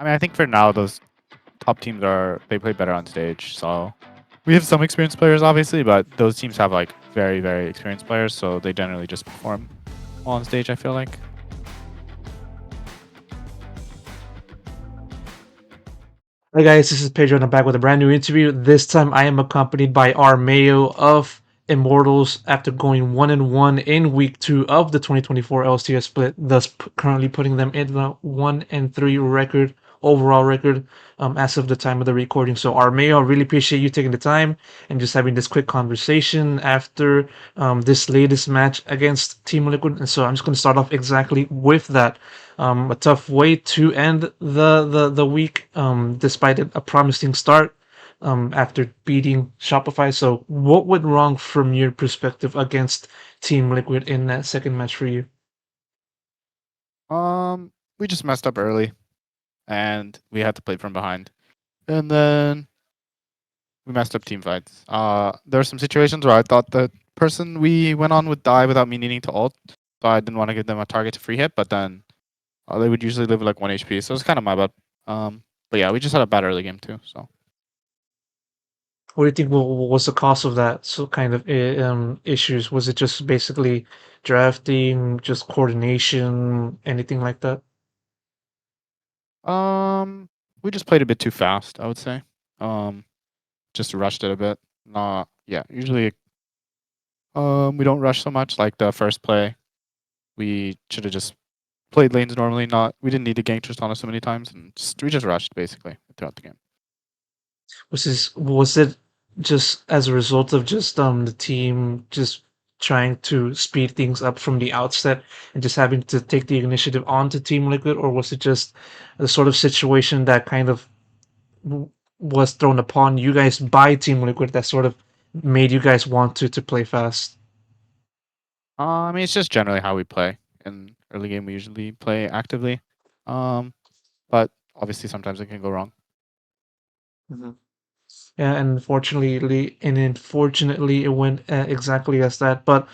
I mean, I think for now those top teams they play better on stage. So we have some experienced players, obviously, but those teams have like very, very experienced players, so they generally just perform well on stage, I feel like. Hi guys, this is Pedro and I'm back with a brand new interview. This time I am accompanied by Armao of Immortals after going 1-1 in week 2 of the 2024 LCS split, thus currently putting them in the 1-3 record, overall record, as of the time of the recording. So Armao, I really appreciate you taking the time and just having this quick conversation after this latest match against Team Liquid. And so I'm just going to start off exactly with that. A tough way to end the week, despite a promising start after beating Shopify. So, what went wrong from your perspective against Team Liquid in that second match for you? We just messed up early, and we had to play from behind, and then we messed up team fights. There were some situations where I thought the person we went on would die without me needing to ult, so I didn't want to give them a target to free hit, but then they would usually live with like 1 HP, so it's kind of my bad. But yeah, we just had a bad early game too. So What do you think was the cause of that so kind of issues? Was it just basically drafting, just coordination, anything like that? we just played a bit too fast, I would say. Um, just rushed it a bit. Not yeah. Usually, we don't rush so much. Like the first play, we should have just played lanes normally. Not we didn't need to gank Tristana so many times, and we just rushed basically throughout the game. Was it just as a result of just the team just trying to speed things up from the outset and just having to take the initiative onto Team Liquid, or was it just the sort of situation that kind of was thrown upon you guys by Team Liquid that sort of made you guys want to play fast? I mean, it's just generally how we play. In early game, we usually play actively, um, but obviously sometimes it can go wrong. Mhm. Yeah, and unfortunately, it went exactly as that. But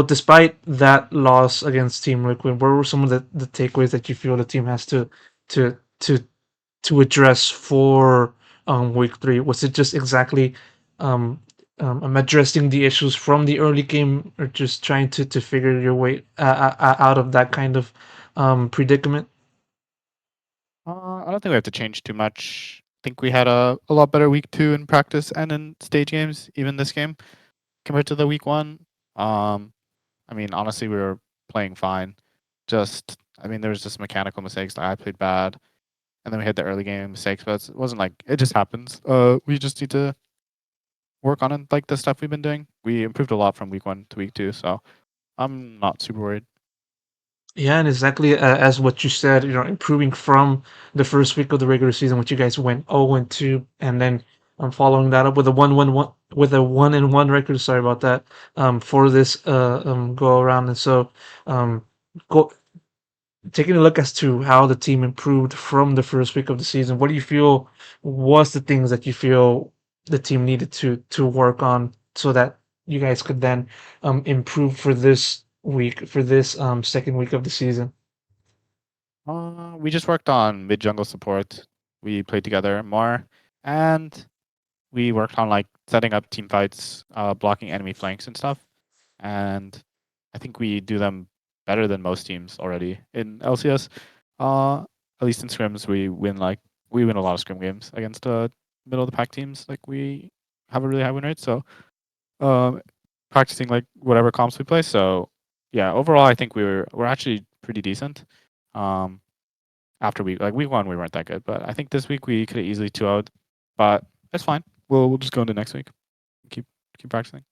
despite that loss against Team Liquid, what were some of the takeaways that you feel the team has to to address for week 3? Was it just exactly um, addressing the issues from the early game, or just trying to figure your way out of that kind of predicament? I don't think we have to change too much. I think we had a lot better week 2 in practice and in stage games, even this game compared to the week 1. Um, I mean, honestly, we were playing fine. Just, I mean, there was just mechanical mistakes. Like I played bad, and then we had the early game mistakes, but it wasn't like it just happens. We just need to work on it, like the stuff we've been doing. We improved a lot from week 1 to week 2, so I'm not super worried. Yeah, and exactly as what you said, improving from the first week of the regular season, which you guys went 0-2, and then following that up with a 1-1 with a 1-1 record. Sorry about that. For this go around, and so um, go taking a look as to how the team improved from the first week of the season. What do you feel was the things that you feel the team needed to work on so that you guys could then improve for this week, for this second week of the season? We just worked on mid jungle support. We played together more, and we worked on like setting up team fights, blocking enemy flanks and stuff. And I think we do them better than most teams already in LCS. Uh, at least in scrims, we win a lot of scrim games against middle of the pack teams. Like we have a really high win rate. So um, practicing like whatever comps we play. So yeah, overall, I think we're actually pretty decent. Um, after week 1, we weren't that good, but I think this week we could have easily 2-0'd, but it's fine. We'll just go into next week. Keep keep practicing.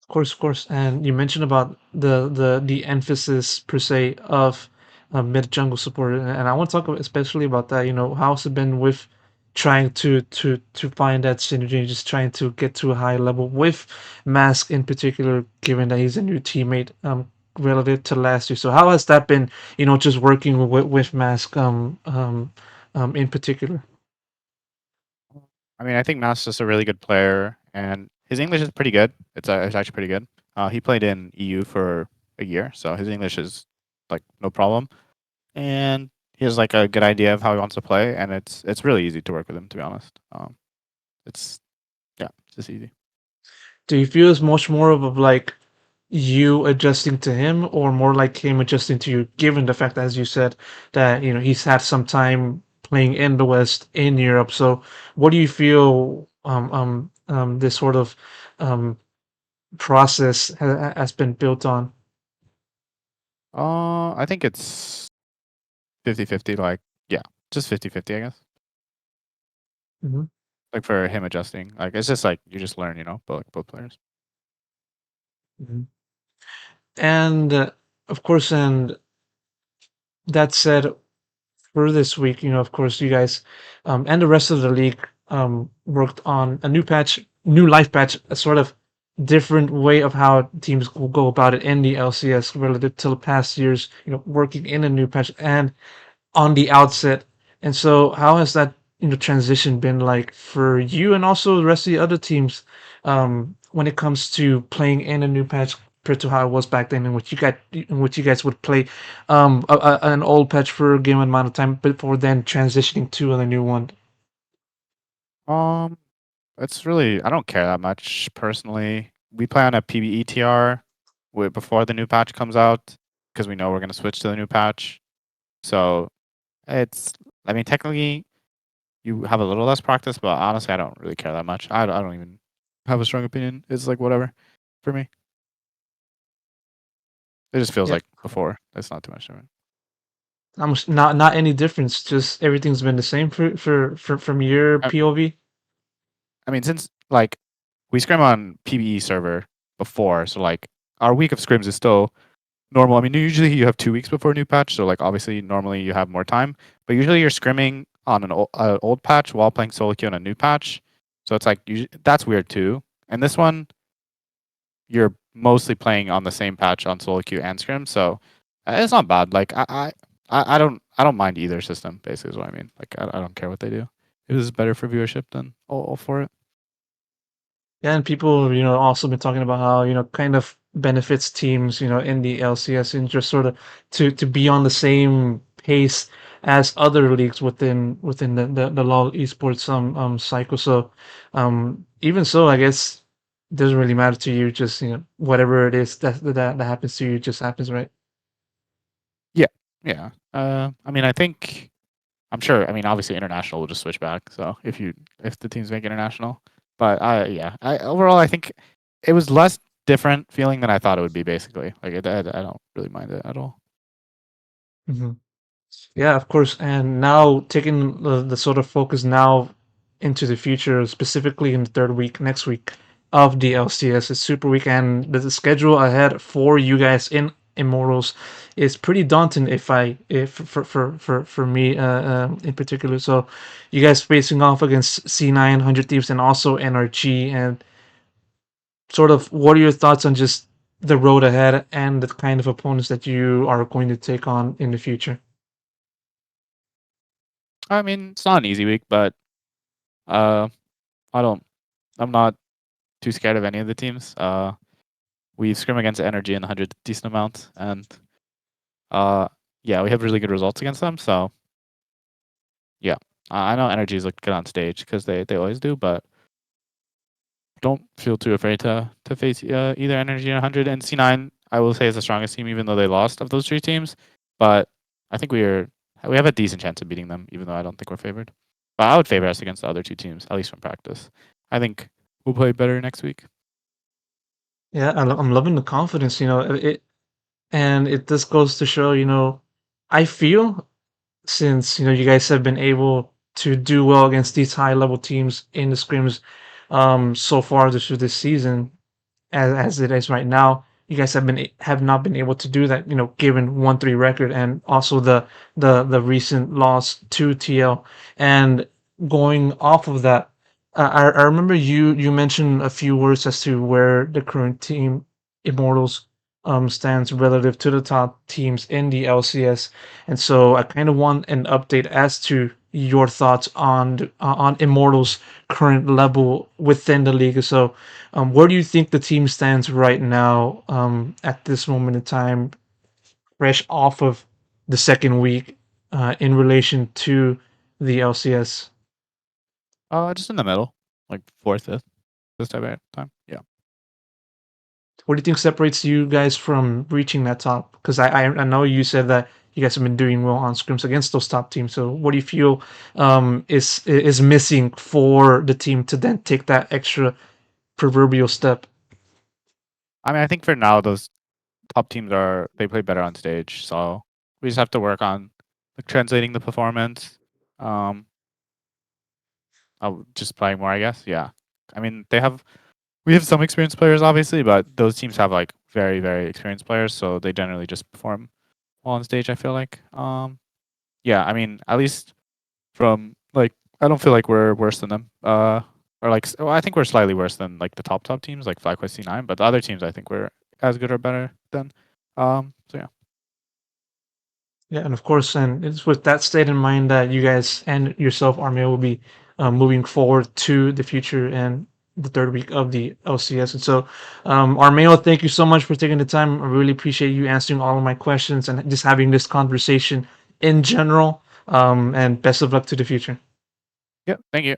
Of course. And you mentioned about the emphasis per se of mid jungle support, and I want to talk especially about that. How's it been with trying to find that synergy, and just trying to get to a high level with Mask in particular, given that he's a new teammate relative to last year. So how has that been? Just working with Mask in particular. I mean, I think Matt's just a really good player, and his English is pretty good. It's actually pretty good. He played in EU for a year, so his English is like no problem. And he he has like a good idea of how he wants to play, and it's really easy to work with him. To be honest, it's yeah, it's just easy. Do you feel it's much more of like you adjusting to him, or more like him adjusting to you, given the fact, as you said, that he's had some time playing in the West in Europe? So, what do you feel this sort of um, process has been built on? I think it's 50-50. Like yeah, just 50-50, I guess. Hmm. Like for him adjusting, like it's just like you just learn, both players. Hmm. And of course, and that said, for this week, of course, you guys and the rest of the league worked on a new patch, new life patch, a sort of different way of how teams will go about it in the LCS relative to the past years, working in a new patch and on the outset. And so, how has that transition been like for you and also the rest of the other teams when it comes to playing in a new patch compared to how it was back then, in which you guys would play an old patch for a given amount of time before then transitioning to a new one? Um, it's really I don't care that much personally. We play on a PBETR before the new patch comes out because we know we're gonna switch to the new patch. So it's I mean technically you have a little less practice, but honestly I don't really care that much. I don't even have a strong opinion. It's like whatever for me. It just feels Yeah, like before. It's not too much different. almost not any difference. Just everything's been the same for from your I, POV. I mean since like we scrim on PBE server before, so like our week of scrims is still normal. I mean, usually you have 2 weeks before a new patch, so like obviously normally you have more time, but usually you're scrimming on an old patch while playing solo queue on a new patch. So it's like that's weird too. And this one, you're mostly playing on the same patch on solo queue and scrim, so it's not bad. Like I don't mind either system. Basically, is what I mean. Like I don't care what they do. It is better for viewership than all for it. Yeah, and people, also been talking about how, kind of benefits teams, in the LCS and just sort of to be on the same pace as other leagues within the LoL esports cycle. So even so, I guess it doesn't really matter to you, just whatever it is that happens to you just happens, right? Yeah, yeah. I mean, I think I'm sure. I mean, obviously, international will just switch back. So if the teams make international, but yeah, I overall I think it was less different feeling than I thought it would be. Basically, like I don't really mind it at all. Hmm. Yeah, of course. And now taking the sort of focus now into the future, specifically in the third week, next week of the LCS, it's Super Week, and the schedule ahead for you guys in Immortals is pretty daunting. If for me in particular, so you guys facing off against C9, 100 Thieves, and also NRG, and sort of what are your thoughts on just the road ahead and the kind of opponents that you are going to take on in the future? I mean, it's not an easy week, but uh, I don't. I'm not too scared of any of the teams. We scrim against Energy in the 100 decent amount, and uh, yeah, we have really good results against them. So yeah, I know Energy's looked good on stage because they always do, but don't feel too afraid to face either Energy and 100 and C9. I will say is the strongest team, even though they lost of those three teams. But I think we have a decent chance of beating them, even though I don't think we're favored. But I would favor us against the other two teams, at least from practice. I think we'll play better next week. Yeah, I'm loving the confidence, and it just goes to show, I feel since you guys have been able to do well against these high level teams in the scrims so far this season, as it is right now. You guys have not been able to do that, given 1-3 record and also the recent loss to TL. And going off of that, I remember you mentioned a few words as to where the current team Immortals stands relative to the top teams in the LCS, and so I kind of want an update as to your thoughts on Immortals' current level within the league. So where do you think the team stands right now at this moment in time, fresh off of the second week? in relation to the LCS? Just in the middle, like fourth, fifth, this type of time. Yeah. What do you think separates you guys from reaching that top? Because I know you said that you guys have been doing well on scrims against those top teams. So what do you feel is missing for the team to then take that extra proverbial step? I mean, I think for now those top teams they play better on stage, so we just have to work on like translating the performance. Just playing more, I guess. Yeah. I mean, we have some experienced players, obviously, but those teams have like very, very experienced players, so they generally just perform well on stage. I feel like. Yeah. I mean, at least from like, I don't feel like we're worse than them. Or like, well, I think we're slightly worse than like the top teams, like FlyQuest C9. But the other teams, I think we're as good or better than. So yeah. Yeah, and of course, and it's with that state in mind that you guys and yourself, Armia, will be moving forward to the future and the third week of the LCS. And so, Armeo, thank you so much for taking the time. I really appreciate you answering all of my questions and just having this conversation in general. And best of luck to the future. Yeah. Thank you.